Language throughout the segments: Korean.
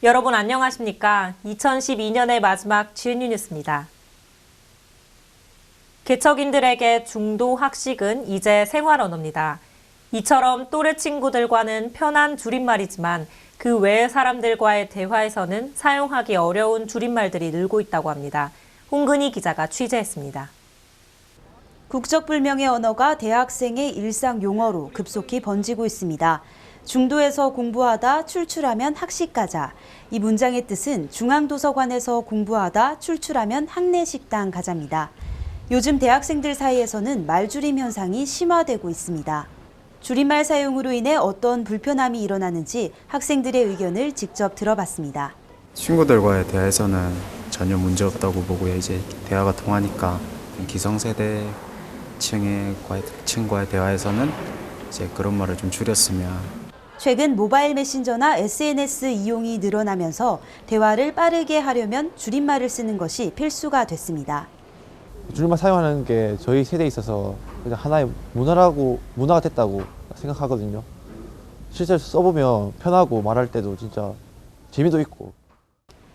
여러분 안녕하십니까? 2012년의 마지막 GNU 뉴스입니다. 개척인들에게 중도 학식은 이제 생활 언어입니다. 이처럼 또래 친구들과는 편한 줄임말이지만 그 외의 사람들과의 대화에서는 사용하기 어려운 줄임말들이 늘고 있다고 합니다. 홍근희 기자가 취재했습니다. 국적불명의 언어가 대학생의 일상 용어로 급속히 번지고 있습니다. 중도에서 공부하다 출출하면 학식 가자. 이 문장의 뜻은 중앙도서관에서 공부하다 출출하면 학내식당 가자입니다. 요즘 대학생들 사이에서는 말줄임 현상이 심화되고 있습니다. 줄임말 사용으로 인해 어떤 불편함이 일어나는지 학생들의 의견을 직접 들어봤습니다. 친구들과의 대화에서는 전혀 문제 없다고 보고요. 이제 대화가 통하니까 기성세대 층과의 대화에서는 이제 그런 말을 좀 줄였으면. 최근 모바일 메신저나 SNS 이용이 늘어나면서 대화를 빠르게 하려면 줄임말을 쓰는 것이 필수가 됐습니다. 줄임말 사용하는 게 저희 세대에 있어서 그냥 하나의 문화가 됐다고 생각하거든요. 실제로 써보면 편하고 말할 때도 진짜 재미도 있고.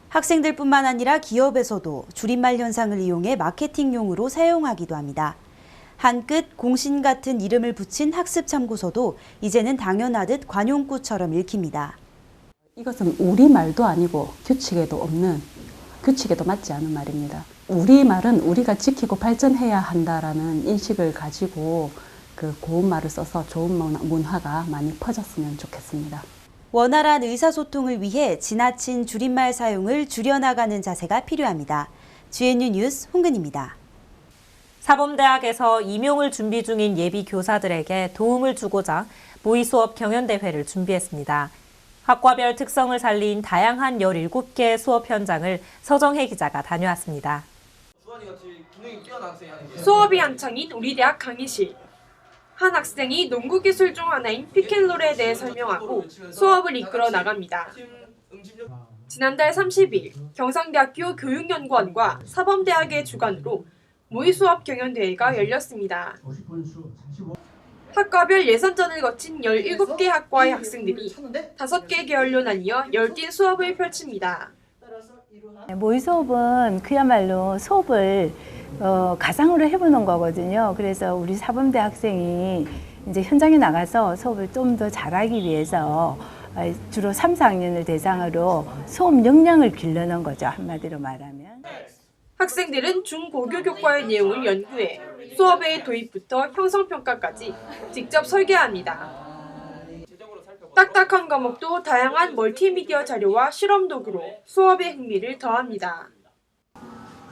학생들뿐만 아니라 기업에서도 줄임말 현상을 이용해 마케팅용으로 사용하기도 합니다. 한끝 공신 같은 이름을 붙인 학습 참고서도 이제는 당연하듯 관용구처럼 읽힙니다. 이것은 우리말도 아니고 규칙에도 맞지 않은 말입니다. 우리말은 우리가 지키고 발전해야 한다라는 인식을 가지고 그 고운 말을 써서 좋은 문화가 많이 퍼졌으면 좋겠습니다. 원활한 의사소통을 위해 지나친 줄임말 사용을 줄여나가는 자세가 필요합니다. GNU 뉴스 홍근입니다. 사범대학에서 임용을 준비 중인 예비 교사들에게 도움을 주고자 모의수업 경연대회를 준비했습니다. 학과별 특성을 살린 다양한 17개의 수업 현장을 서정혜 기자가 다녀왔습니다. 수업이 한창인 우리 대학 강의실. 한 학생이 농구 기술 중 하나인 피켄롤에 대해 설명하고 수업을 이끌어 나갑니다. 지난달 30일 경상대학교 교육연구원과 사범대학의 주관으로 모의수업 경연대회가 열렸습니다. 학과별 예선전을 거친 17개 학과의 학생들이 5개 계열로 나뉘어 열띤 수업을 펼칩니다. 모의수업은 그야말로 수업을 가상으로 해보는 거거든요. 그래서 우리 사범대 학생이 이제 현장에 나가서 수업을 좀 더 잘하기 위해서 주로 3, 4학년을 대상으로 수업 역량을 길러는 거죠. 한마디로 말하면. 학생들은 중고교 교과의 내용을 연구해 수업의 도입부터 형성평가까지 직접 설계합니다. 딱딱한 과목도 다양한 멀티미디어 자료와 실험 도구로 수업의 흥미를 더합니다.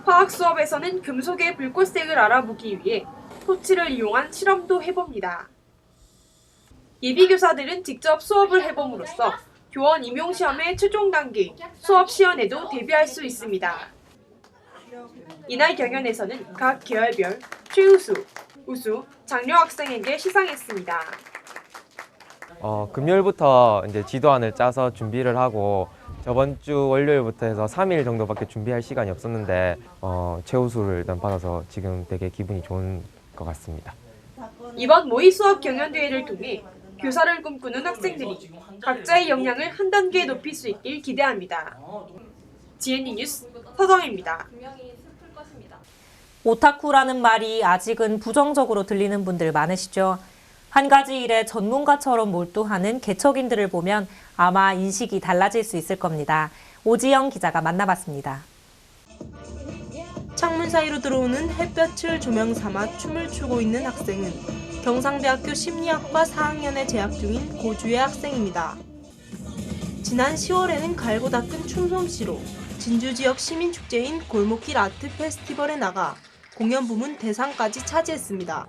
화학 수업에서는 금속의 불꽃색을 알아보기 위해 토치를 이용한 실험도 해봅니다. 예비교사들은 직접 수업을 해봄으로써 교원 임용시험의 최종 단계인 수업 시연에도 대비할 수 있습니다. 이날 경연에서는 각 계열별 최우수, 우수, 장려 학생에게 시상했습니다. 금요일부터 이제 지도안을 짜서 준비를 하고 저번 주 월요일부터 해서 3일 정도밖에 준비할 시간이 없었는데 최우수를 일단 받아서 지금 되게 기분이 좋은 것 같습니다. 이번 모의 수업 경연대회를 통해 교사를 꿈꾸는 학생들이 각자의 역량을 한 단계 높일 수 있길 기대합니다. GNU 뉴스 서정혜입니다. 오타쿠라는 말이 아직은 부정적으로 들리는 분들 많으시죠? 한 가지 일에 전문가처럼 몰두하는 개척인들을 보면 아마 인식이 달라질 수 있을 겁니다. 오지영 기자가 만나봤습니다. 창문 사이로 들어오는 햇볕을 조명 삼아 춤을 추고 있는 학생은 경상대학교 심리학과 4학년에 재학 중인 고주의 학생입니다. 지난 10월에는 갈고 닦은 춤솜씨로 진주 지역 시민축제인 골목길 아트 페스티벌에 나가 공연 부문 대상까지 차지했습니다.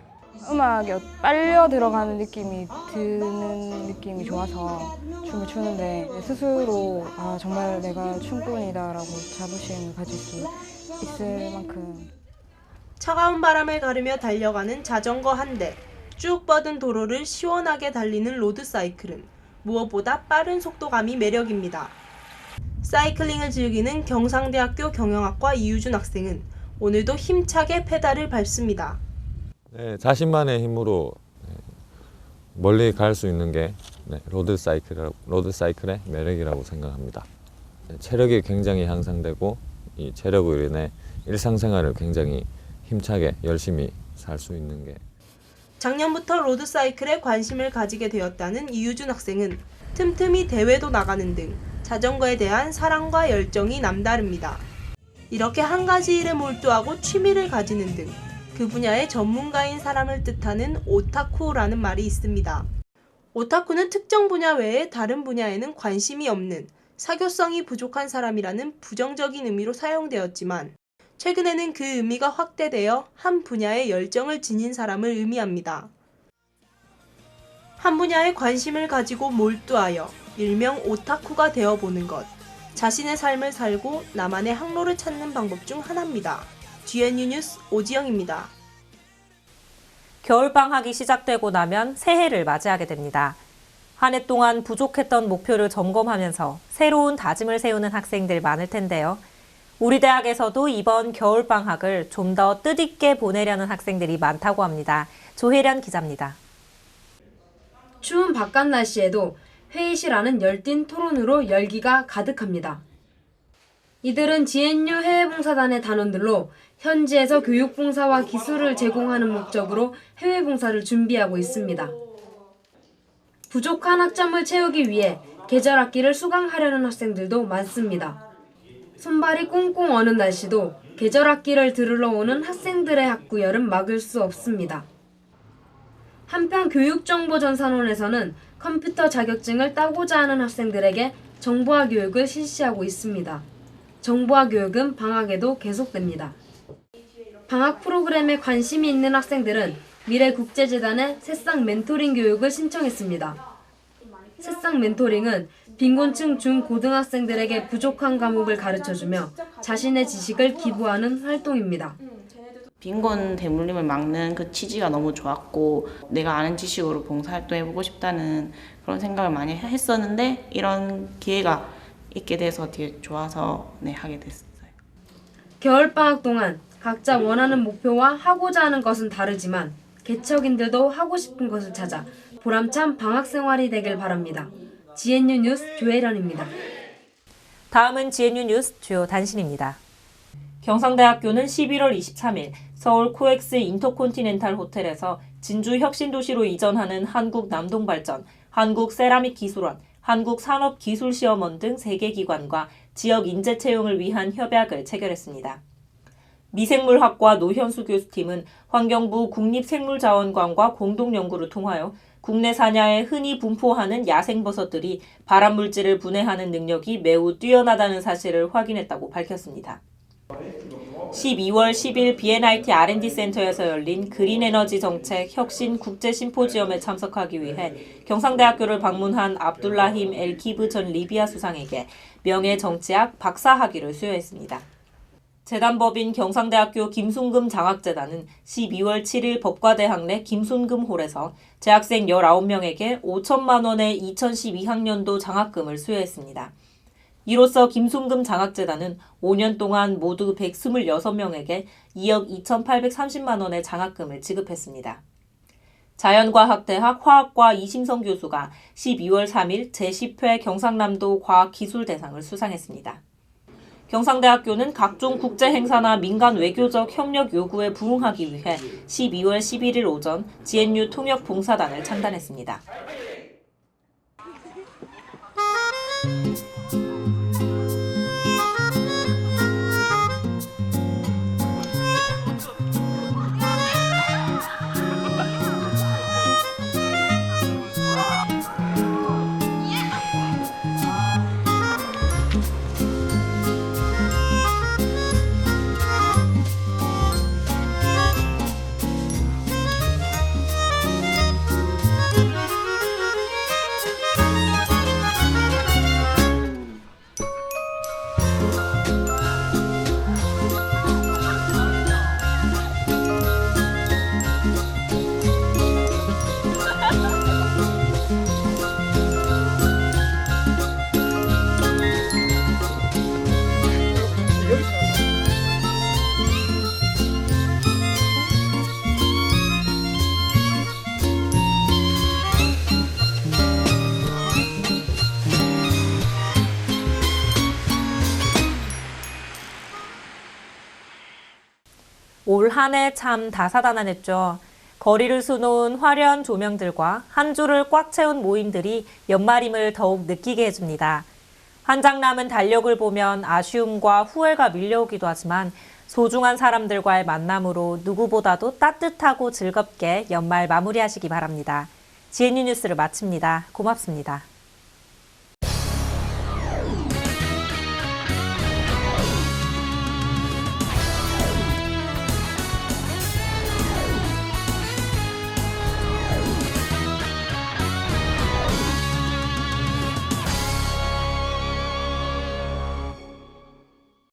음악에 빨려 들어가는 느낌이 드는 느낌이 좋아서 춤을 추는데 스스로 정말 내가 춤꾼이다라고 자부심을 가질 수 있을 만큼. 차가운 바람을 가르며 달려가는 자전거 한 대, 쭉 뻗은 도로를 시원하게 달리는 로드사이클은 무엇보다 빠른 속도감이 매력입니다. 사이클링을 즐기는 경상대학교 경영학과 이유준 학생은 오늘도 힘차게 페달을 밟습니다. 네, 자신만의 힘으로 멀리 갈 수 있는 게 로드사이클의 매력이라고 생각합니다. 체력이 굉장히 향상되고 이 체력으로 인해 일상생활을 굉장히 힘차게 열심히 살 수 있는 게 작년부터 로드사이클에 관심을 가지게 되었다는 이유준 학생은 틈틈이 대회도 나가는 등 자전거에 대한 사랑과 열정이 남다릅니다. 이렇게 한 가지 일에 몰두하고 취미를 가지는 등 그 분야의 전문가인 사람을 뜻하는 오타쿠라는 말이 있습니다. 오타쿠는 특정 분야 외에 다른 분야에는 관심이 없는 사교성이 부족한 사람이라는 부정적인 의미로 사용되었지만 최근에는 그 의미가 확대되어 한 분야에 열정을 지닌 사람을 의미합니다. 한 분야에 관심을 가지고 몰두하여 일명 오타쿠가 되어보는 것, 자신의 삶을 살고 나만의 항로를 찾는 방법 중 하나입니다. GNU 뉴스 오지영입니다. 겨울방학이 시작되고 나면 새해를 맞이하게 됩니다. 한 해 동안 부족했던 목표를 점검하면서 새로운 다짐을 세우는 학생들 많을 텐데요. 우리 대학에서도 이번 겨울방학을 좀 더 뜻있게 보내려는 학생들이 많다고 합니다. 조혜련 기자입니다. 추운 바깥 날씨에도 회의실 안은 열띤 토론으로 열기가 가득합니다. 이들은 GNU 해외봉사단의 단원들로 현지에서 교육봉사와 기술을 제공하는 목적으로 해외봉사를 준비하고 있습니다. 부족한 학점을 채우기 위해 계절학기를 수강하려는 학생들도 많습니다. 손발이 꽁꽁 얼는 날씨도 계절학기를 들으러 오는 학생들의 학구열은 막을 수 없습니다. 한편 교육정보전산원에서는 컴퓨터 자격증을 따고자 하는 학생들에게 정보화 교육을 실시하고 있습니다. 정보화 교육은 방학에도 계속됩니다. 방학 프로그램에 관심이 있는 학생들은 미래국제재단의 새싹 멘토링 교육을 신청했습니다. 새싹 멘토링은 빈곤층 중고등학생들에게 부족한 과목을 가르쳐주며 자신의 지식을 기부하는 활동입니다. 빈곤 대물림을 막는 그 취지가 너무 좋았고 내가 아는 지식으로 봉사활동해보고 싶다는 그런 생각을 많이 했었는데 이런 기회가 있게 돼서 되게 좋아서 하게 됐어요. 겨울방학 동안 각자 원하는 목표와 하고자 하는 것은 다르지만 개척인들도 하고 싶은 것을 찾아 보람찬 방학 생활이 되길 바랍니다. GNU 뉴스 조혜련입니다. 다음은 GNU 뉴스 주요 단신입니다. 경상대학교는 11월 23일 서울 코엑스 인터콘티넨탈 호텔에서 진주 혁신도시로 이전하는 한국남동발전, 한국세라믹기술원, 한국산업기술시험원 등 3개 기관과 지역 인재 채용을 위한 협약을 체결했습니다. 미생물학과 노현수 교수팀은 환경부 국립생물자원관과 공동연구를 통하여 국내 산야에 흔히 분포하는 야생버섯들이 발암물질을 분해하는 능력이 매우 뛰어나다는 사실을 확인했다고 밝혔습니다. 12월 10일 BNIT R&D 센터에서 열린 그린에너지 정책 혁신 국제심포지엄에 참석하기 위해 경상대학교를 방문한 압둘라힘 엘키브 전 리비아 수상에게 명예정치학 박사학위를 수여했습니다. 재단법인 경상대학교 김순금 장학재단은 12월 7일 법과대학 내 김순금홀에서 재학생 19명에게 5천만 원의 2012학년도 장학금을 수여했습니다. 이로써 김순금 장학재단은 5년 동안 모두 126명에게 2억 2,830만 원의 장학금을 지급했습니다. 자연과학대학 화학과 이심성 교수가 12월 3일 제10회 경상남도 과학기술대상을 수상했습니다. 경상대학교는 각종 국제행사나 민간 외교적 협력 요구에 부응하기 위해 12월 11일 오전 GNU 통역봉사단을 창단했습니다. 올 한 해 참 다사다난했죠. 거리를 수놓은 화려한 조명들과 한 줄을 꽉 채운 모임들이 연말임을 더욱 느끼게 해줍니다. 한 장 남은 달력을 보면 아쉬움과 후회가 밀려오기도 하지만 소중한 사람들과의 만남으로 누구보다도 따뜻하고 즐겁게 연말 마무리하시기 바랍니다. GNU 뉴스를 마칩니다. 고맙습니다.